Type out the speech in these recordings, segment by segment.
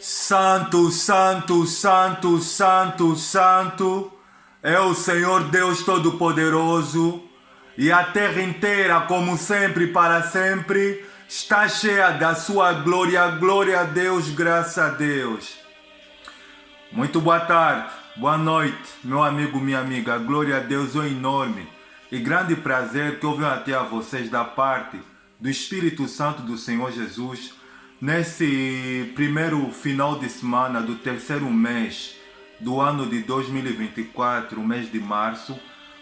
Santo, santo, santo, santo, santo é o Senhor Deus Todo-Poderoso, e a terra inteira, como sempre, para sempre, está cheia da sua glória. Glória a Deus, graças a Deus. Muito boa tarde, boa noite, meu amigo, minha amiga. Glória a Deus, é enorme e grande prazer que eu venho até a vocês da parte do Espírito Santo do Senhor Jesus, nesse primeiro final de semana do terceiro mês do ano de 2024, o mês de março,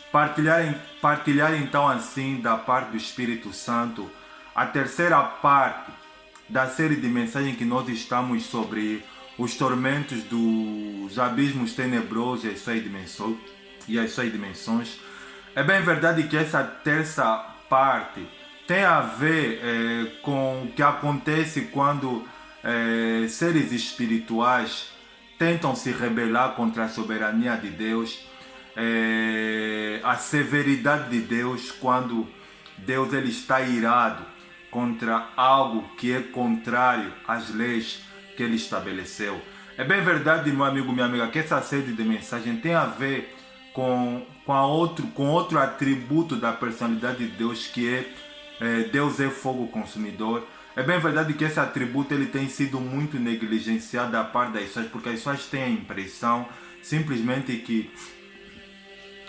partilhar então assim da parte do Espírito Santo a terceira parte da série de mensagens que nós estamos sobre os tormentos dos abismos tenebrosos e as suas dimensões. É bem verdade que essa terça parte tem a ver com o que acontece quando seres espirituais tentam se rebelar contra a soberania de Deus, a severidade de Deus quando Deus ele está irado contra algo que é contrário às leis que ele estabeleceu. É bem verdade, meu amigo, minha amiga, que essa série de mensagens tem a ver com outro atributo da personalidade de Deus, que é Deus é fogo consumidor. É bem verdade que esse atributo ele tem sido muito negligenciado da parte das pessoas, porque as pessoas têm a impressão simplesmente que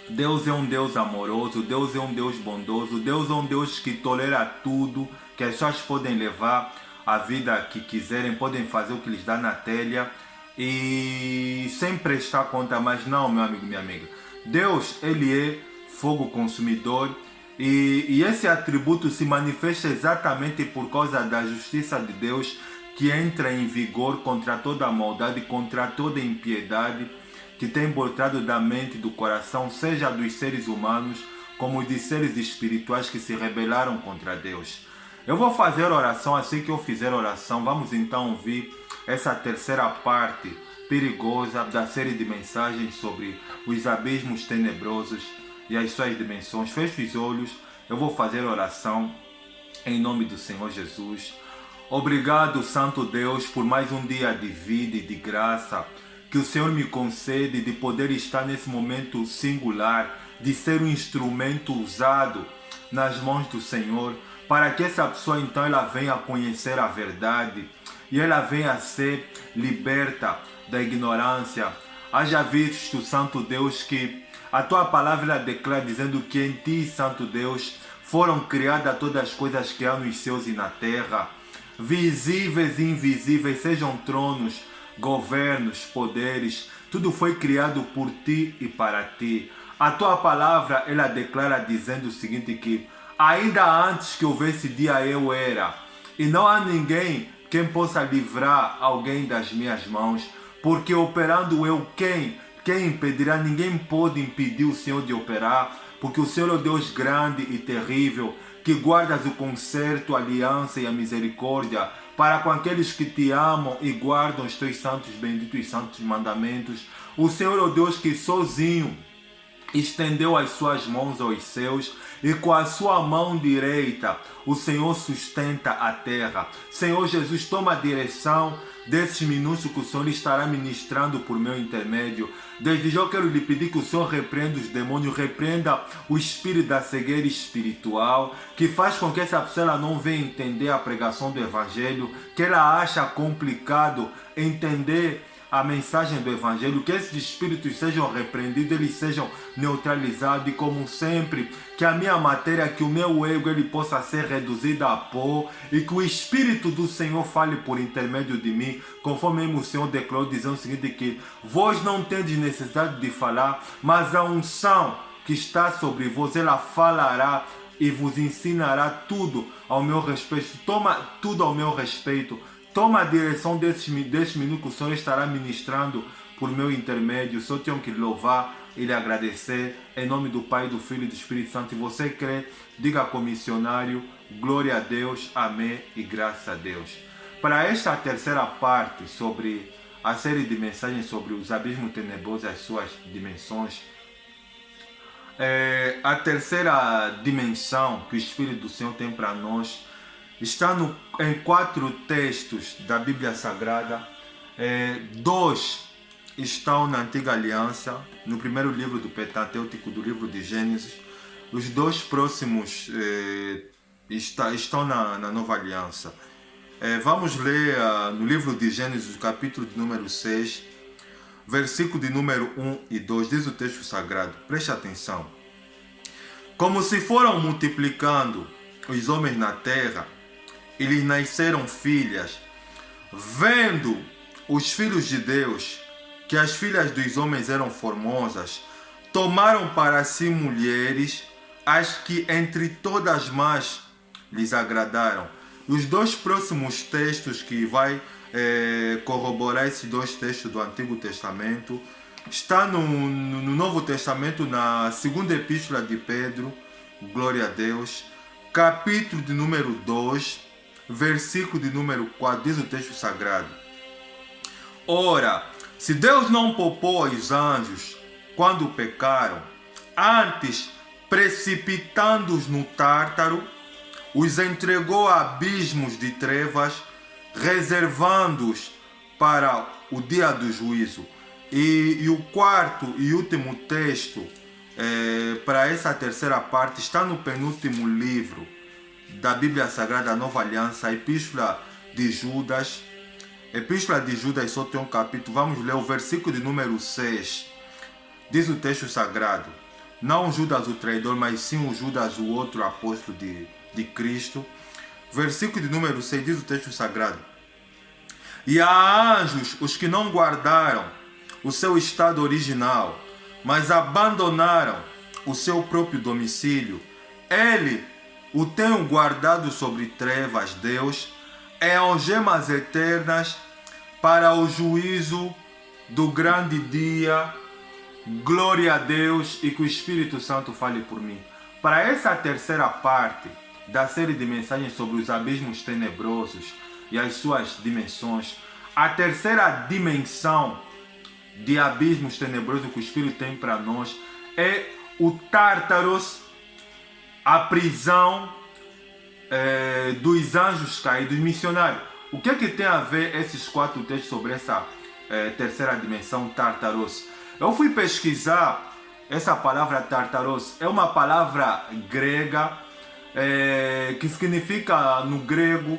Deus é um Deus amoroso, Deus é um Deus bondoso, Deus é um Deus que tolera tudo, que as pessoas podem levar a vida que quiserem, podem fazer o que lhes dá na telha e sem prestar conta. Mas não, meu amigo, minha amiga, Deus ele é fogo consumidor, e esse atributo se manifesta exatamente por causa da justiça de Deus, que entra em vigor contra toda a maldade, contra toda a impiedade que tem brotado da mente e do coração, seja dos seres humanos como dos seres espirituais que se rebelaram contra Deus. Eu vou fazer oração. Assim que eu fizer oração, vamos então ouvir essa terceira parte perigosa da série de mensagens sobre os abismos tenebrosos e as suas dimensões. Feche os olhos, eu vou fazer oração em nome do Senhor Jesus. Obrigado, Santo Deus, por mais um dia de vida e de graça que o Senhor me concede, de poder estar nesse momento singular, de ser um instrumento usado nas mãos do Senhor, para que essa pessoa então ela venha a conhecer a verdade e ela venha a ser liberta da ignorância. Haja visto, Santo Deus, que a tua palavra declara dizendo que em ti, Santo Deus, foram criadas todas as coisas que há nos céus e na terra, visíveis e invisíveis, sejam tronos, governos, poderes, tudo foi criado por ti e para ti. A tua palavra ela declara dizendo o seguinte, que ainda antes que houvesse dia eu era, e não há ninguém quem possa livrar alguém das minhas mãos, porque operando eu, quem impedirá? Ninguém pode impedir o Senhor de operar, porque o Senhor é o Deus grande e terrível, que guardas o concerto, a aliança e a misericórdia para com aqueles que te amam e guardam os teus santos, benditos e santos mandamentos. O Senhor é o Deus que sozinho estendeu as suas mãos aos céus, e com a sua mão direita o Senhor sustenta a terra. Senhor Jesus, toma a direção desses minutos que o Senhor estará ministrando por meu intermédio. Desde já eu quero lhe pedir que o Senhor repreenda os demônios, repreenda o espírito da cegueira espiritual, que faz com que essa pessoa não venha entender a pregação do Evangelho, que ela acha complicado entender a mensagem do Evangelho, que esses espíritos sejam repreendidos, eles sejam neutralizados, e como sempre, que a minha matéria, que o meu ego, ele possa ser reduzido a pó, e que o Espírito do Senhor fale por intermédio de mim, conforme o Senhor declarou, dizendo o seguinte, que vós não tendes necessidade de falar, mas a unção que está sobre vós, ela falará e vos ensinará tudo ao meu respeito. Toma tudo ao meu respeito. Toma a direção desse minuto que o Senhor estará ministrando por meu intermédio. Só tenho que louvar e lhe agradecer em nome do Pai, do Filho e do Espírito Santo. Se você crê, diga com missionário, glória a Deus, amém e graças a Deus. Para esta terceira parte sobre a série de mensagens sobre os abismos tenebrosos e as suas dimensões, a terceira dimensão que o Espírito do Senhor tem para nós está em 4 textos da Bíblia Sagrada, 2 estão na Antiga Aliança, no primeiro livro do Pentateuco, do livro de Gênesis. Os 2 próximos estão na Nova Aliança. Vamos ler no livro de Gênesis, capítulo de número 6, versículo de número 1 e 2, diz o texto sagrado. Preste atenção. Como se foram multiplicando os homens na terra, e lhes nasceram filhas, vendo os filhos de Deus que as filhas dos homens eram formosas, tomaram para si mulheres, as que entre todas más lhes agradaram. Os 2 próximos textos que vai corroborar esses 2 textos do Antigo Testamento está no Novo Testamento, na segunda epístola de Pedro, glória a Deus, capítulo de número 2, versículo de número 4, diz o texto sagrado. Ora, se Deus não poupou os anjos quando pecaram, antes precipitando-os no Tártaro, os entregou a abismos de trevas, reservando-os para o dia do juízo. E o quarto e último texto para essa terceira parte está no penúltimo livro da Bíblia Sagrada, Nova Aliança, a Epístola de Judas. Epístola de Judas só tem um capítulo. Vamos ler o versículo de número 6. Diz o texto sagrado. Não Judas o traidor, mas sim o Judas, o outro apóstolo de Cristo. Versículo de número 6, diz o texto sagrado. E há anjos os que não guardaram o seu estado original, mas abandonaram o seu próprio domicílio. Ele o tem guardado sobre trevas, Deus, em algemas eternas para o juízo do grande dia. Glória a Deus, e que o Espírito Santo fale por mim. Para essa terceira parte da série de mensagens sobre os abismos tenebrosos e as suas dimensões, a terceira dimensão de abismos tenebrosos que o Espírito tem para nós é o Tártaros, a prisão dos anjos caídos. Missionário, o que é que tem a ver esses 4 textos sobre essa terceira dimensão, Tártaros? Eu fui pesquisar essa palavra Tártaros. É uma palavra grega que significa no grego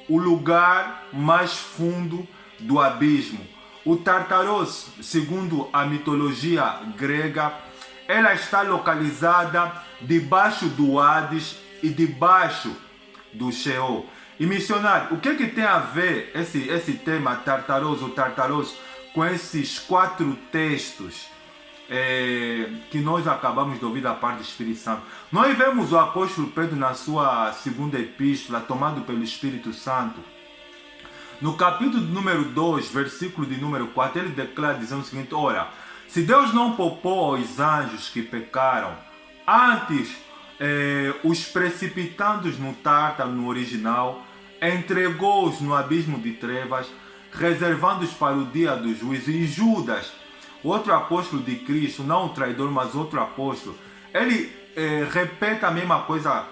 o lugar mais fundo do abismo. O Tártaros, segundo a mitologia grega, ela está localizada debaixo do Hades e debaixo do Sheol. E missionário, o que é que tem a ver esse tema Tártaros, o Tártaros, com esses 4 textos que nós acabamos de ouvir da parte do Espírito Santo? Nós vemos o apóstolo Pedro na sua segunda epístola, tomado pelo Espírito Santo. No capítulo número 2, versículo de número 4, ele declara dizendo o seguinte: ora, se Deus não poupou aos anjos que pecaram, antes os precipitando no Tártaro, no original, entregou-os no abismo de trevas, reservando-os para o dia do juízo. E Judas, outro apóstolo de Cristo, não um traidor, mas outro apóstolo, ele repete a mesma coisa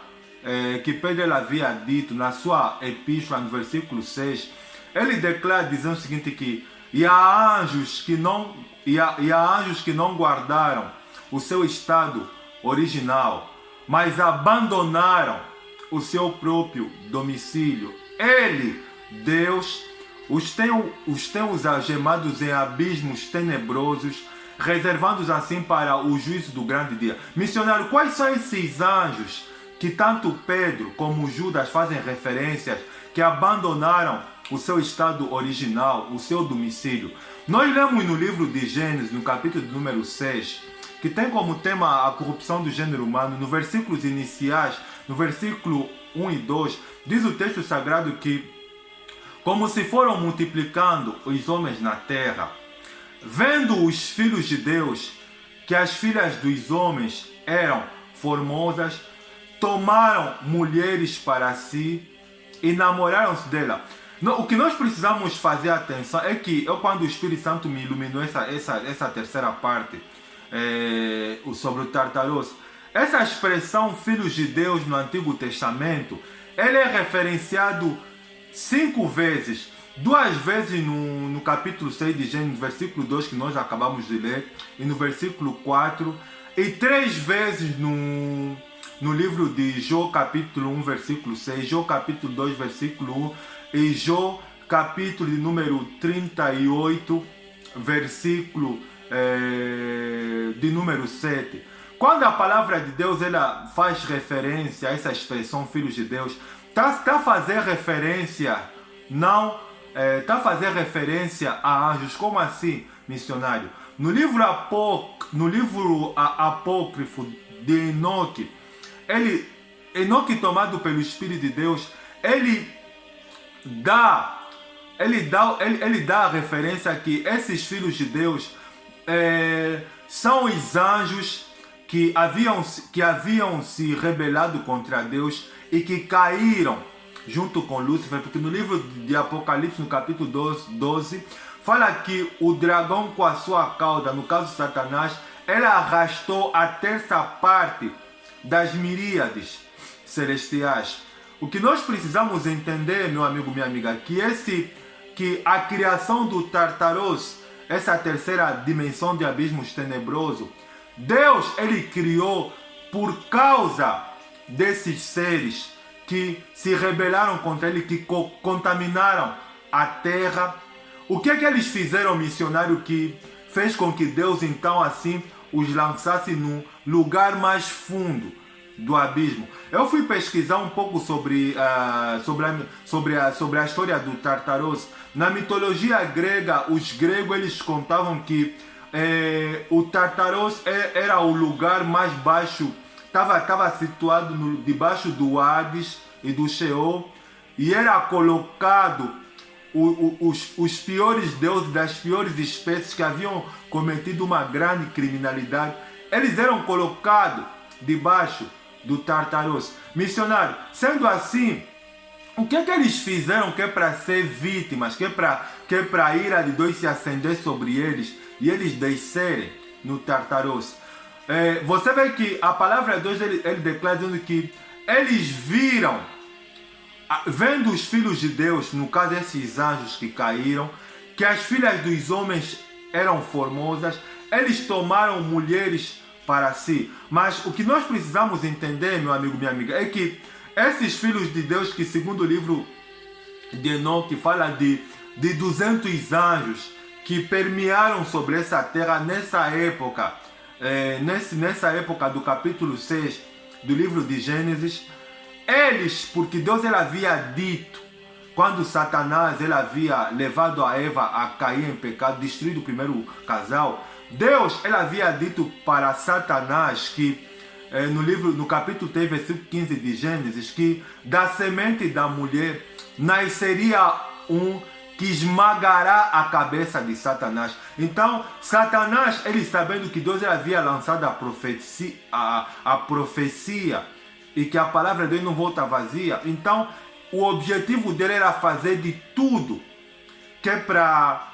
que Pedro havia dito na sua epístola, no versículo 6. Ele declara dizendo o seguinte, que há anjos que não guardaram o seu estado original, mas abandonaram o seu próprio domicílio. Ele, Deus, os tem algemados em abismos tenebrosos, reservando-os assim para o juízo do grande dia. Missionário, quais são esses anjos que tanto Pedro como Judas fazem referências, que abandonaram o seu estado original, o seu domicílio? Nós lemos no livro de Gênesis, no capítulo número 6, que tem como tema a corrupção do gênero humano. No versículos iniciais, no versículo 1 e 2, diz o texto sagrado que, como se foram multiplicando os homens na terra, vendo os filhos de Deus que as filhas dos homens eram formosas, tomaram mulheres para si e namoraram-se dela. O que nós precisamos fazer atenção é que quando o Espírito Santo me iluminou essa terceira parte sobre o Tártaros, essa expressão filhos de Deus no Antigo Testamento, ele é referenciado 5 vezes. duas vezes no capítulo 6 de Gênesis, versículo 2, que nós acabamos de ler, e no versículo 4, e 3 vezes no livro de Jó, capítulo 1, versículo 6, Jó, capítulo 2, versículo 1, e Jó, capítulo de número 38, versículo de número 7. Quando a palavra de Deus ela faz referência a essa expressão filhos de Deus, está a fazer referência, não está a fazer referência a anjos. Como assim, missionário? No livro apócrifo de Enoque, Enoque, tomado pelo Espírito de Deus, ele dá a referência que esses filhos de Deus são os anjos que haviam se rebelado contra Deus e que caíram junto com Lúcifer, porque no livro de Apocalipse, no capítulo 12, fala que o dragão com a sua cauda, no caso Satanás, ele arrastou a terça parte das miríades celestiais. O que nós precisamos entender, meu amigo, minha amiga, que a criação do Tartaros, essa terceira dimensão de abismos tenebroso, Deus ele criou por causa desses seres que se rebelaram contra ele, que contaminaram a terra. O que é que eles fizeram, missionário, que fez com que Deus então assim os lançasse num lugar mais fundo do abismo? Eu fui pesquisar um pouco sobre a história do Tartaros. Na mitologia grega, os gregos eles contavam que o Tartaros era o lugar mais baixo, estava situado debaixo do Hades e do Sheol, e era colocado os piores deuses das piores espécies que haviam cometido uma grande criminalidade. Eles eram colocados debaixo do Tartaros. Missionário, sendo assim, o que é que eles fizeram que é para ser vítimas, que é para a ira de Deus se acender sobre eles e eles descerem no Tartaros? Você vê que a palavra de Deus ele declara dizendo que eles vendo os filhos de Deus, no caso esses anjos que caíram, que as filhas dos homens eram formosas, eles tomaram mulheres para si. Mas o que nós precisamos entender, meu amigo, minha amiga, é que esses filhos de Deus, que segundo o livro de Enoque fala de 200 anjos que permearam sobre essa terra nessa época, nessa época do capítulo 6 do livro de Gênesis, eles, porque Deus ele havia dito, quando Satanás ele havia levado a Eva a cair em pecado, destruído o primeiro casal, Deus ele havia dito para Satanás que no capítulo 3, versículo 15 de Gênesis, que da semente da mulher nasceria um que esmagará a cabeça de Satanás. Então, Satanás, ele sabendo que Deus ele havia lançado a profecia e que a palavra de Deus não volta vazia, então o objetivo dele era fazer de tudo que é para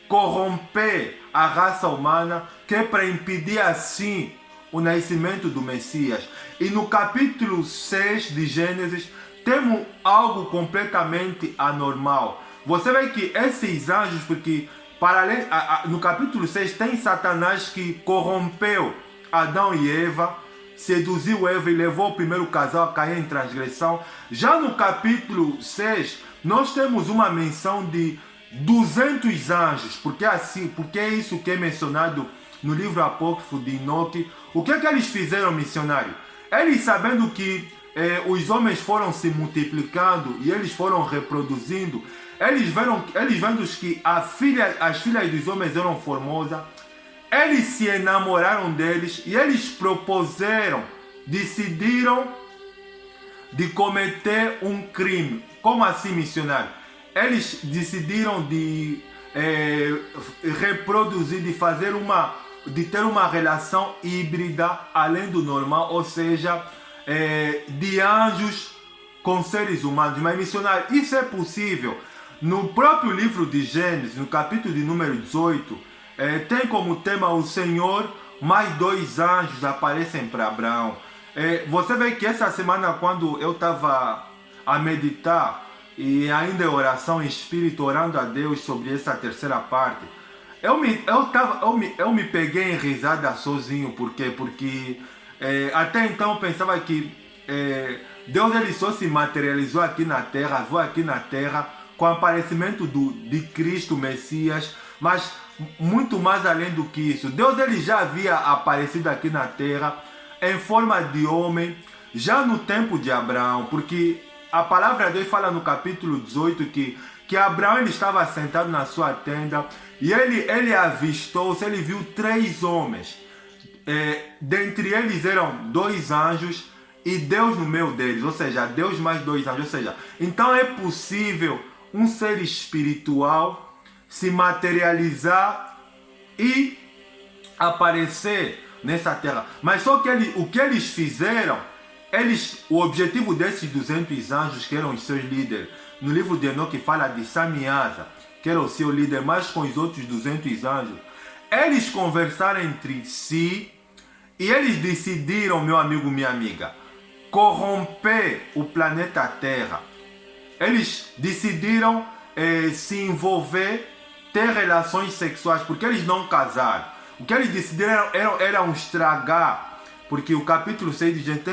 corromper a raça humana, que é para impedir assim o nascimento do Messias. E no capítulo 6 de Gênesis temos algo completamente anormal. Você vê que esses anjos, porque para além, no capítulo 6 tem Satanás que corrompeu Adão e Eva, seduziu Eva e levou o primeiro casal a cair em transgressão. Já no capítulo 6 nós temos uma menção de 200 anjos, porque é isso que é mencionado no livro apócrifo de Enoque. O que é que eles fizeram, missionário? Eles, sabendo que os homens foram se multiplicando e eles foram reproduzindo, eles vendo que as filhas dos homens eram formosas, eles se enamoraram deles e eles decidiram de cometer um crime. Como assim, missionário? Eles decidiram de reproduzir, de ter uma relação híbrida além do normal, ou seja, de anjos com seres humanos. Mas, missionário, isso é possível? No próprio livro de Gênesis, no capítulo de número 18, tem como tema o Senhor, mais 2 anjos aparecem para Abraão. Você vê que essa semana, quando eu estava a meditar, e ainda em oração em espírito, orando a Deus sobre essa terceira parte, eu me peguei em risada sozinho. Por quê? Porque até então eu pensava que Deus ele só se materializou aqui na terra, veio aqui na terra com o aparecimento de Cristo Messias, mas muito mais além do que isso. Deus ele já havia aparecido aqui na terra em forma de homem, já no tempo de Abraão, porque a palavra de Deus fala no capítulo 18 que Abraão ele estava sentado na sua tenda e ele avistou, ele viu 3 homens. Dentre eles eram 2 anjos e Deus no meio deles, ou seja, Deus mais 2 anjos. Ou seja, então é possível um ser espiritual se materializar e aparecer nessa terra. Mas só que o que eles fizeram, o objetivo desses 200 anjos, que eram os seus líderes, no livro de Enoque fala de Samiasa, que era o seu líder, mas com os outros 200 anjos, eles conversaram entre si e eles decidiram, meu amigo, minha amiga, corromper o planeta Terra. Eles decidiram se envolver, ter relações sexuais, porque eles não casaram. O que eles decidiram era estragar, porque o capítulo 6 de Gênesis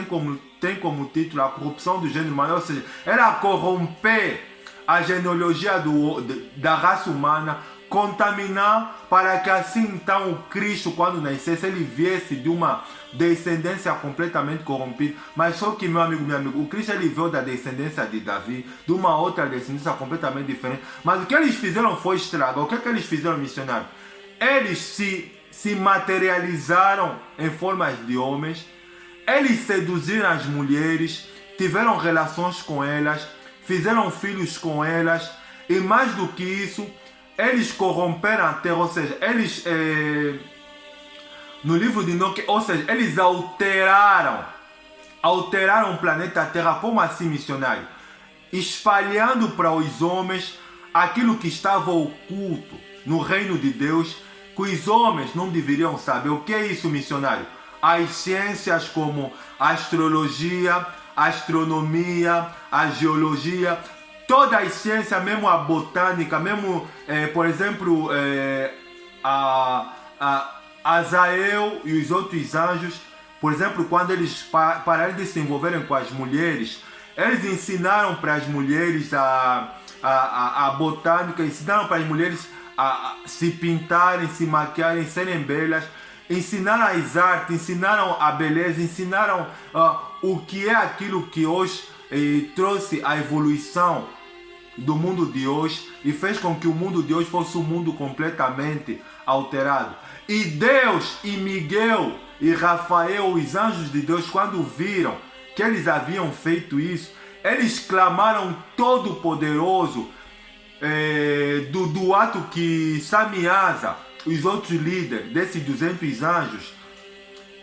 tem como título a corrupção do gênero humano, ou seja, era corromper a genealogia da raça humana, contaminar, para que assim então o Cristo, quando nascesse, ele viesse de uma descendência completamente corrompida. Mas só que, meu amigo, o Cristo ele veio da descendência de Davi, de uma outra descendência completamente diferente. Mas o que eles fizeram foi estragar. O que é que eles fizeram, missionário? Eles se materializaram em formas de homens, eles seduziram as mulheres, tiveram relações com elas, fizeram filhos com elas, e mais do que isso, eles corromperam a terra, ou seja, eles, no livro de Enoque, ou seja, eles alteraram o planeta Terra. Como assim, missionário? Espalhando para os homens aquilo que estava oculto no reino de Deus, que os homens não deveriam saber. O que é isso, missionário? As ciências como a astrologia, a astronomia, a geologia, toda a ciência, mesmo a botânica, mesmo, por exemplo, Azael e os outros anjos, por exemplo, quando eles pararam de se envolverem com as mulheres, eles ensinaram para as mulheres a botânica, ensinaram para as mulheres a se pintarem, se maquiarem, serem belas, ensinaram as artes, ensinaram a beleza, ensinaram o que é aquilo que hoje trouxe a evolução do mundo de hoje e fez com que o mundo de hoje fosse um mundo completamente alterado. E Deus e Miguel e Rafael, os anjos de Deus, quando viram que eles haviam feito isso, eles clamaram Todo-Poderoso do ato que Samiasa, os outros líderes desses 200 anjos,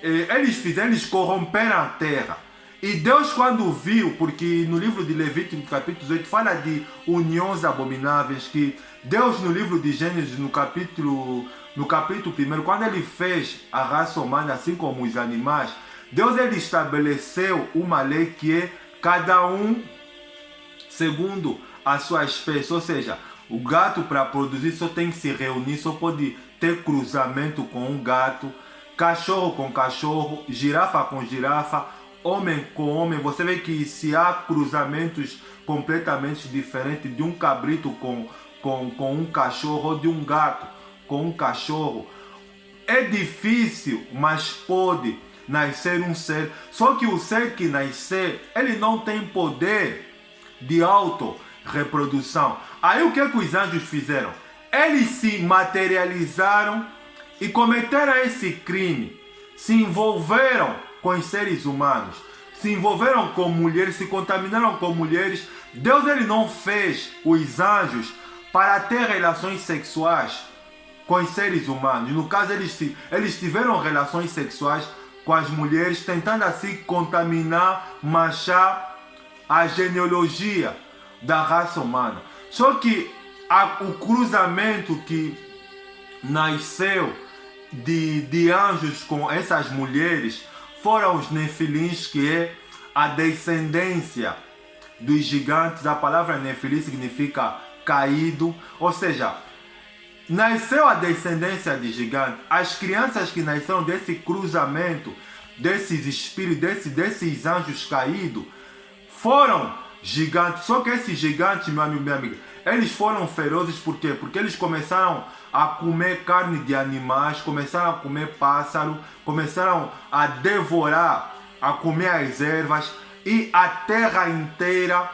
eles corromperam a terra. E Deus, quando viu, porque no livro de Levítico, no capítulo 18, fala de uniões abomináveis, que Deus, no livro de Gênesis, no capítulo 1, quando ele fez a raça humana, assim como os animais, Deus ele estabeleceu uma lei que é cada um segundo a sua espécie. Ou seja, o gato, para produzir, só tem que se reunir, só pode ter cruzamento com um gato, cachorro com cachorro, girafa com girafa, homem com homem. Você vê que se há cruzamentos completamente diferentes de um cabrito com um cachorro, ou de um gato com um cachorro, é difícil, mas pode nascer um ser. Só que o ser que nascer, ele não tem poder de auto-reprodução. Aí o que os anjos fizeram? Eles se materializaram e cometeram esse crime. Se envolveram com os seres humanos, se envolveram com mulheres, se contaminaram com mulheres. Deus ele não fez os anjos para ter relações sexuais com os seres humanos. No caso, eles tiveram relações sexuais com as mulheres, tentando assim contaminar, manchar a genealogia da raça humana. Só que o cruzamento que nasceu de anjos com essas mulheres foram os nefilins, que é a descendência dos gigantes. A palavra Nefilim significa caído, ou seja, nasceu a descendência de gigantes. As crianças que nasceram desse cruzamento, desses espíritos, desses anjos caídos, foram gigantes. Só que esses gigantes, meu amigo, minha amiga, eles foram ferozes por quê? Porque eles começaram a comer carne de animais, começaram a comer pássaro, começaram a devorar, a comer as ervas, e a terra inteira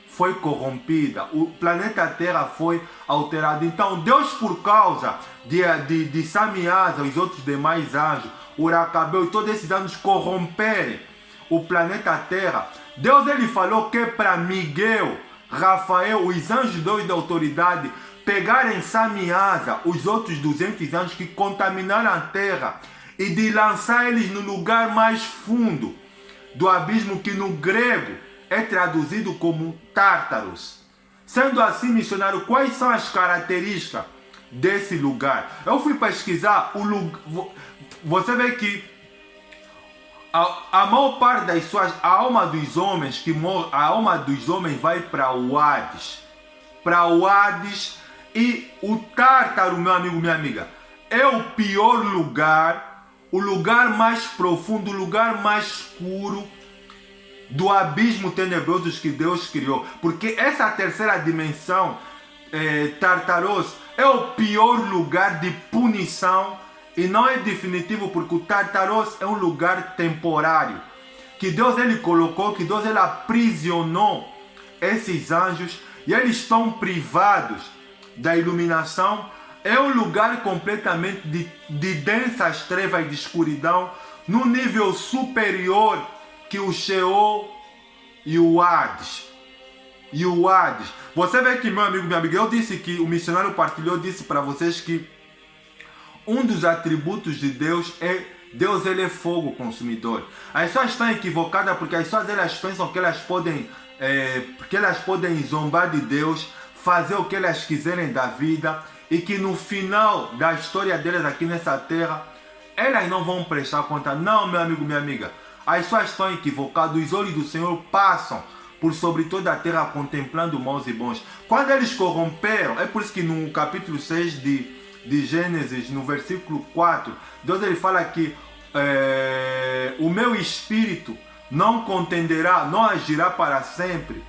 foi corrompida. O planeta Terra foi alterado. Então Deus, por causa de Samiasa e os outros demais anjos, Uracabeu e todos esses anjos corromperem o planeta Terra, Deus ele falou que para Miguel, Rafael, os anjos dois da autoridade, pegarem Samiasa, os outros 200 anjos que contaminaram a Terra, e de lançar eles no lugar mais fundo do abismo, que no grego é traduzido como Tártaros. Sendo assim, missionário, quais são as características desse lugar? Eu fui pesquisar o lugar. Você vê que a maior parte das suas, a alma dos homens que morrem, a alma dos homens vai para o Hades. Para o Hades, e o Tártaro, meu amigo, minha amiga, é o pior lugar, o lugar mais profundo, o lugar mais escuro do abismo tenebroso que Deus criou. Porque essa terceira dimensão, Tartaros, é o pior lugar de punição. E não é definitivo, porque o Tartaros é um lugar temporário, que Deus ele colocou, que Deus ele aprisionou esses anjos, e eles estão privados da iluminação. É um lugar completamente de densas trevas e de escuridão, no nível superior que o Sheol e o Hades. E o Hades. Você vê que, meu amigo, minha amiga, eu disse que o missionário partilhou, disse para vocês que um dos atributos de Deus é Deus, ele é fogo consumidor. As pessoas estão equivocadas porque as pessoas elas pensam que elas podem zombar de Deus, fazer o que elas quiserem da vida, e que no final da história delas aqui nessa terra, elas não vão prestar conta. Não, meu amigo, minha amiga, as pessoas estão equivocadas. Os olhos do Senhor passam por sobre toda a terra, contemplando maus e bons. Quando eles corromperam, é por isso que no capítulo 6 de Gênesis, no versículo 4, Deus ele fala que o meu espírito não contenderá, não agirá para sempre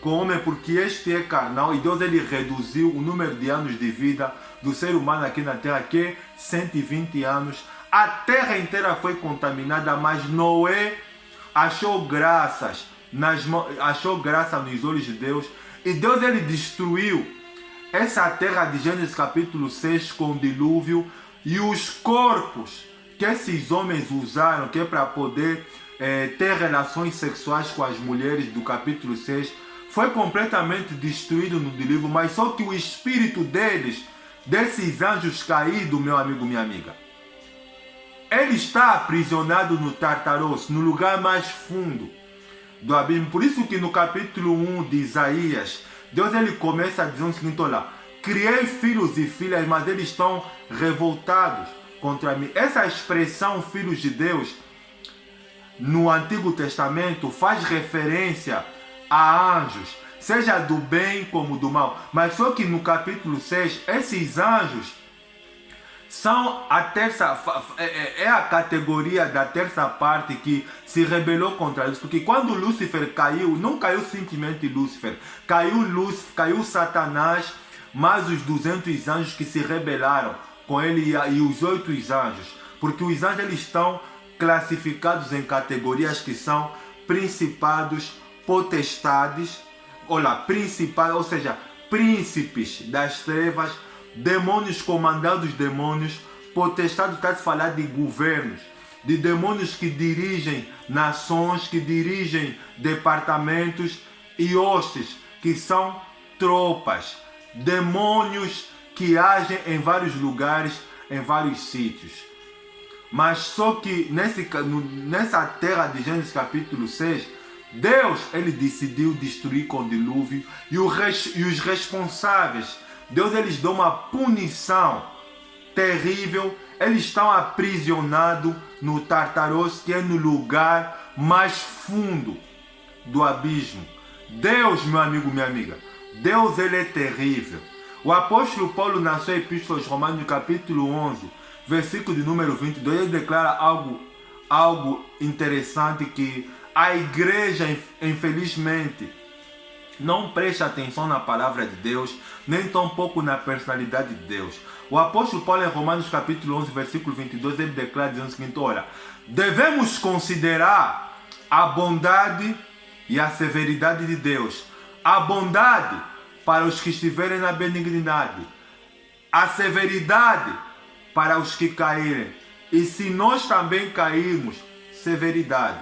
com o homem, porque este é carnal. E Deus ele reduziu o número de anos de vida do ser humano aqui na terra, que é 120 anos. A terra inteira foi contaminada, mas Noé achou graça nos olhos de Deus, e Deus ele destruiu essa terra de Gênesis capítulo 6 com o dilúvio, e os corpos que esses homens usaram, que é para poder ter relações sexuais com as mulheres do capítulo 6, foi completamente destruído no dilúvio. Mas só que o espírito deles, desses anjos caídos, meu amigo, minha amiga, ele está aprisionado no Tartaros, no lugar mais fundo do abismo. Por isso que no capítulo 1 de Isaías, Deus ele começa a dizer o seguinte: olha, criei filhos e filhas, mas eles estão revoltados contra mim. Essa expressão filhos de Deus no Antigo Testamento faz referência a anjos, seja do bem como do mal. Mas só que no capítulo 6, esses anjos são a categoria da terça parte que se rebelou contra Deus. Porque quando Lúcifer caiu, não caiu simplesmente Lúcifer, caiu Satanás, mas os 200 anjos que se rebelaram com ele, e os 8 anjos. Porque os anjos eles estão classificados em categorias que são principados, potestades, ou seja, príncipes das trevas, demônios comandando os demônios, potestade está a falar de governos, de demônios que dirigem nações, que dirigem departamentos, e hostes, que são tropas, demônios que agem em vários lugares, em vários sítios. Mas só que nessa terra de Gênesis capítulo 6, Deus ele decidiu destruir com o dilúvio, e os responsáveis, Deus eles dão uma punição terrível. Eles estão aprisionados no Tartaros, que é no lugar mais fundo do abismo. Deus, meu amigo, minha amiga, Deus ele é terrível. O apóstolo Paulo, na sua epístola aos Romanos, capítulo 11, versículo de número 22, ele declara algo interessante, que a igreja, infelizmente, não presta atenção na palavra de Deus, nem tampouco na personalidade de Deus. O apóstolo Paulo, em Romanos capítulo 11, versículo 22, ele declara dizendo o seguinte: olha, devemos considerar a bondade e a severidade de Deus. A bondade para os que estiverem na benignidade, a severidade para os que caírem. E se nós também cairmos, severidade.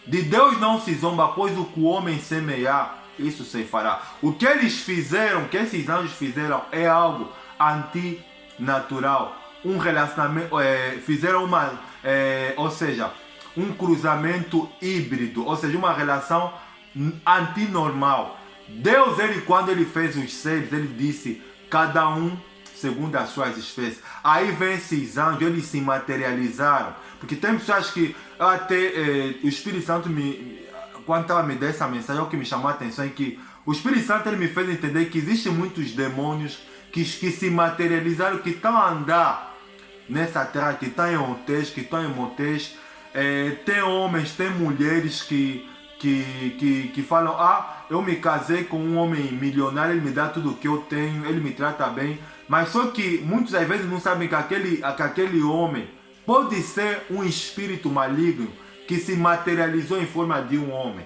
De Deus não se zomba, pois o que o homem semear, isso se fará. O que eles fizeram, que esses anjos fizeram, é algo antinatural. Um relacionamento, fizeram ou seja, um cruzamento híbrido, ou seja, uma relação antinormal. Deus, ele, quando ele fez os seres, ele disse, cada um segundo as suas espécies. Aí vem esses anjos, eles se materializaram. Porque tem pessoas que até o Espírito Santo quando estava me dando essa mensagem, o que me chamou a atenção é que o Espírito Santo ele me fez entender que existem muitos demônios que se materializaram, que estão a andar nessa terra, que estão em hotéis, que estão em motéis. Tem homens, tem mulheres que falam, eu me casei com um homem milionário, ele me dá tudo o que eu tenho, ele me trata bem. Mas só que muitas das vezes não sabem que aquele homem pode ser um espírito maligno que se materializou em forma de um homem.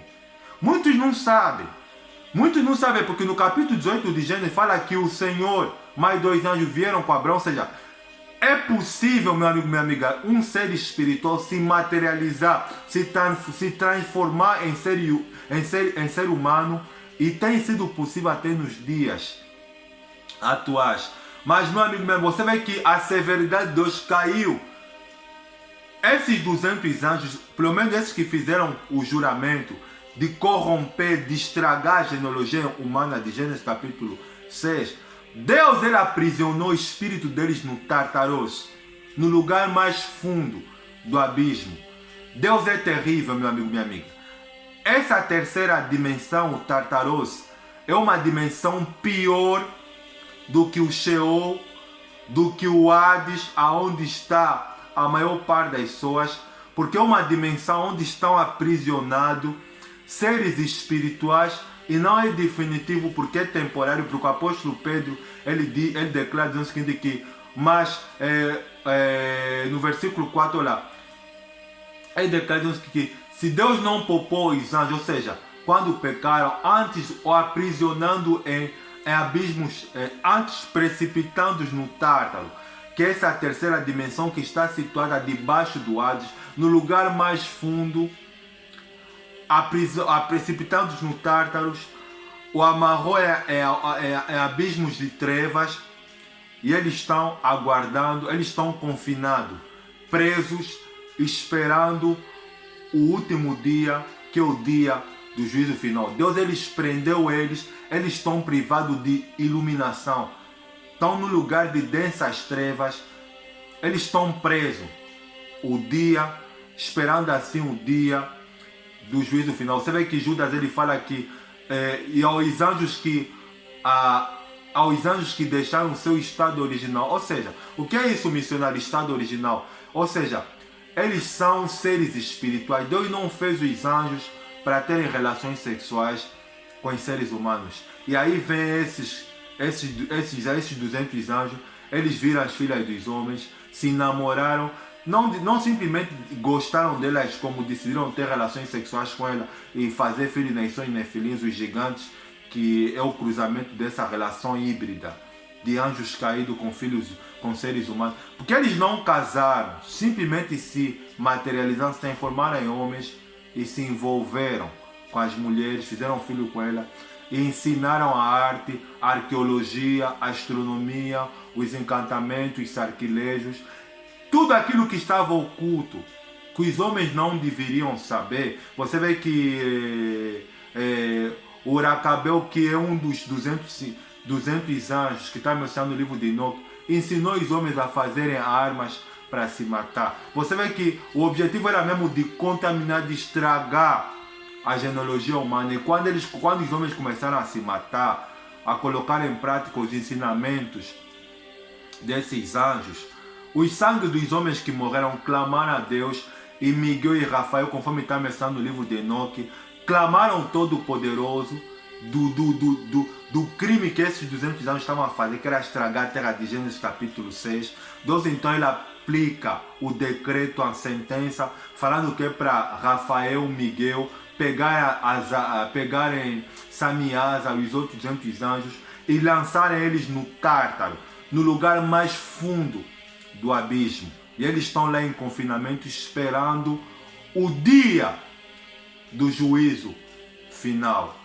Muitos não sabem porque no capítulo 18 de Gênesis fala que o Senhor, mais 2 anjos vieram com Abraão, ou seja, é possível, meu amigo, minha amiga, um ser espiritual se materializar, se transformar em ser humano, e tem sido possível até nos dias atuais. Mas, meu amigo, você vê que a severidade de Deus caiu. Esses 200 anjos, pelo menos esses que fizeram o juramento de corromper, de estragar a genealogia humana de Gênesis capítulo 6, Deus ele aprisionou o espírito deles no Tartarus, no lugar mais fundo do abismo. Deus é terrível, meu amigo, minha amiga. Essa terceira dimensão, o Tartarus, é uma dimensão pior do que o Sheol, do que o Hades, aonde está a maior parte das pessoas, porque é uma dimensão onde estão aprisionados seres espirituais, e não é definitivo porque é temporário, porque o apóstolo Pedro ele declara dizendo o seguinte, que mas no versículo 4 lá, ele declara dizendo que se Deus não poupou os anjos, ou seja, quando pecaram, antes o aprisionando em abismos, antes precipitando-os no Tártaro, que é essa terceira dimensão que está situada debaixo do Hades, no lugar mais fundo, precipitando-os no Tártaros, o amarrou em abismos de trevas, e eles estão aguardando, eles estão confinados, presos, esperando o último dia, que é o dia do juízo final. Deus prendeu eles estão privados de iluminação, estão no lugar de densas trevas, eles estão presos o dia, esperando assim o dia do juízo final. Você vê que Judas ele fala que e aos anjos que deixaram seu estado original, ou seja, o que é isso, missionário? Estado original, ou seja, eles são seres espirituais. Deus não fez os anjos para terem relações sexuais com os seres humanos. E aí vem esses 200 anjos, eles viram as filhas dos homens, se namoraram, não simplesmente gostaram delas, como decidiram ter relações sexuais com ela e fazer filhos, nações, nefilins, os gigantes, que é o cruzamento dessa relação híbrida de anjos caídos com filhos, com seres humanos. Porque eles não casaram, simplesmente se materializaram, se transformaram em homens e se envolveram com as mulheres, fizeram filho com ela e ensinaram a arte, a arqueologia, a astronomia, os encantamentos, os sarquilejos, tudo aquilo que estava oculto, que os homens não deveriam saber. Você vê que o Uracabel, que é um dos 200 anjos que está mencionado no livro de Enoque, ensinou os homens a fazerem armas para se matar. Você vê que o objetivo era mesmo de contaminar, de estragar a genealogia humana. E quando os homens começaram a se matar, a colocar em prática os ensinamentos desses anjos, os sangues dos homens que morreram clamaram a Deus, e Miguel e Rafael, conforme está mencionado no livro de Enoque, clamaram ao Todo-Poderoso do crime que esses 200 anos estavam a fazer, que era estragar a terra, de Gênesis capítulo 6. Deus então ele aplica o decreto, a sentença, falando que é para Rafael, Miguel pegarem Samiasa e os outros 200 anjos e lançarem eles no Tártaro, no lugar mais fundo do abismo. E eles estão lá em confinamento esperando o dia do juízo final.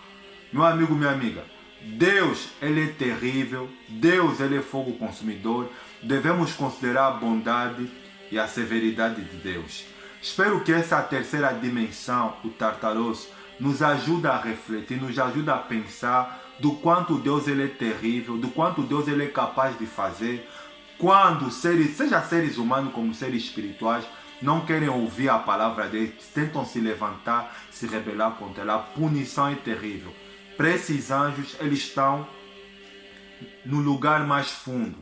Meu amigo, minha amiga, Deus ele é terrível, Deus ele é fogo consumidor. Devemos considerar a bondade e a severidade de Deus. Espero que essa terceira dimensão, o Tartaros, nos ajude a refletir, nos ajude a pensar do quanto Deus ele é terrível, do quanto Deus ele é capaz de fazer quando seja seres humanos como seres espirituais, não querem ouvir a palavra dele, tentam se levantar, se rebelar contra ela. A punição é terrível. Para esses anjos, eles estão no lugar mais fundo,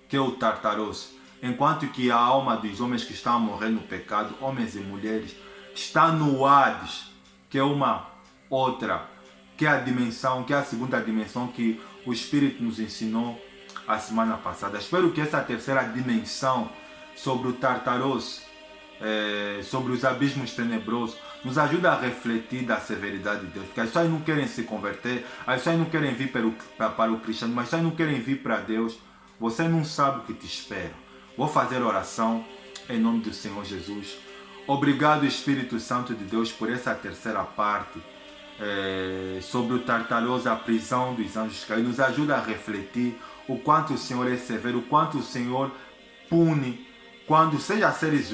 que é o Tartaros, enquanto que a alma dos homens que estão a morrer no pecado, homens e mulheres, está no Hades, que é uma outra, que é a dimensão, que é a segunda dimensão que o Espírito nos ensinou a semana passada. Espero que essa terceira dimensão sobre o Tartaros, sobre os abismos tenebrosos, nos ajude a refletir da severidade de Deus. Porque as pessoas não querem se converter, as pessoas não querem vir para o cristianismo, mas as pessoas não querem vir para Deus. Você não sabe o que te espera. Vou fazer oração em nome do Senhor Jesus. Obrigado, Espírito Santo de Deus, por essa terceira parte sobre o Tartaros, a prisão dos anjos caídos. Nos ajuda a refletir o quanto o Senhor é severo, o quanto o Senhor pune, quando seja seres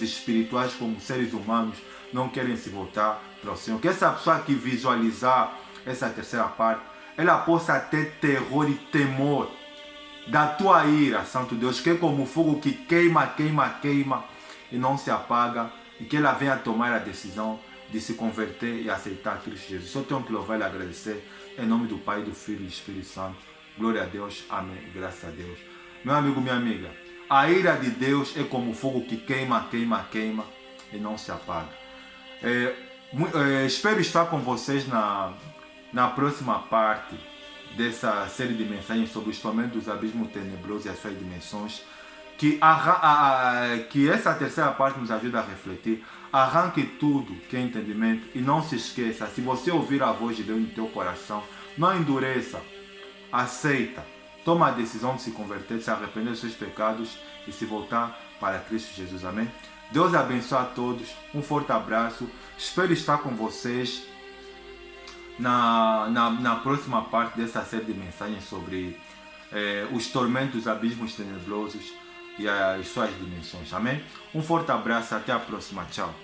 espirituais como seres humanos não querem se voltar para o Senhor. Que essa pessoa que visualizar essa terceira parte, ela possa ter terror e temor da tua ira, Santo Deus, que é como fogo que queima, queima, queima e não se apaga, e que ela venha tomar a decisão de se converter e aceitar Cristo Jesus. Só tenho que louvar e agradecer em nome do Pai, do Filho e do Espírito Santo. Glória a Deus, amém, graças a Deus. Meu amigo, minha amiga, a ira de Deus é como fogo que queima, queima, queima e não se apaga. Espero estar com vocês na próxima parte dessa série de mensagens sobre os tormentos dos abismos tenebrosos e as suas dimensões. Que essa terceira parte nos ajude a refletir. Arranque tudo que é entendimento e não se esqueça, se você ouvir a voz de Deus no teu coração, não endureça, aceita, toma a decisão de se converter, se arrepender dos seus pecados e se voltar para Cristo Jesus, amém? Deus abençoe a todos, um forte abraço, espero estar com vocês na próxima parte dessa série de mensagens sobre os tormentos dos abismos tenebrosos e as suas dimensões, amém? Um forte abraço, até a próxima, tchau.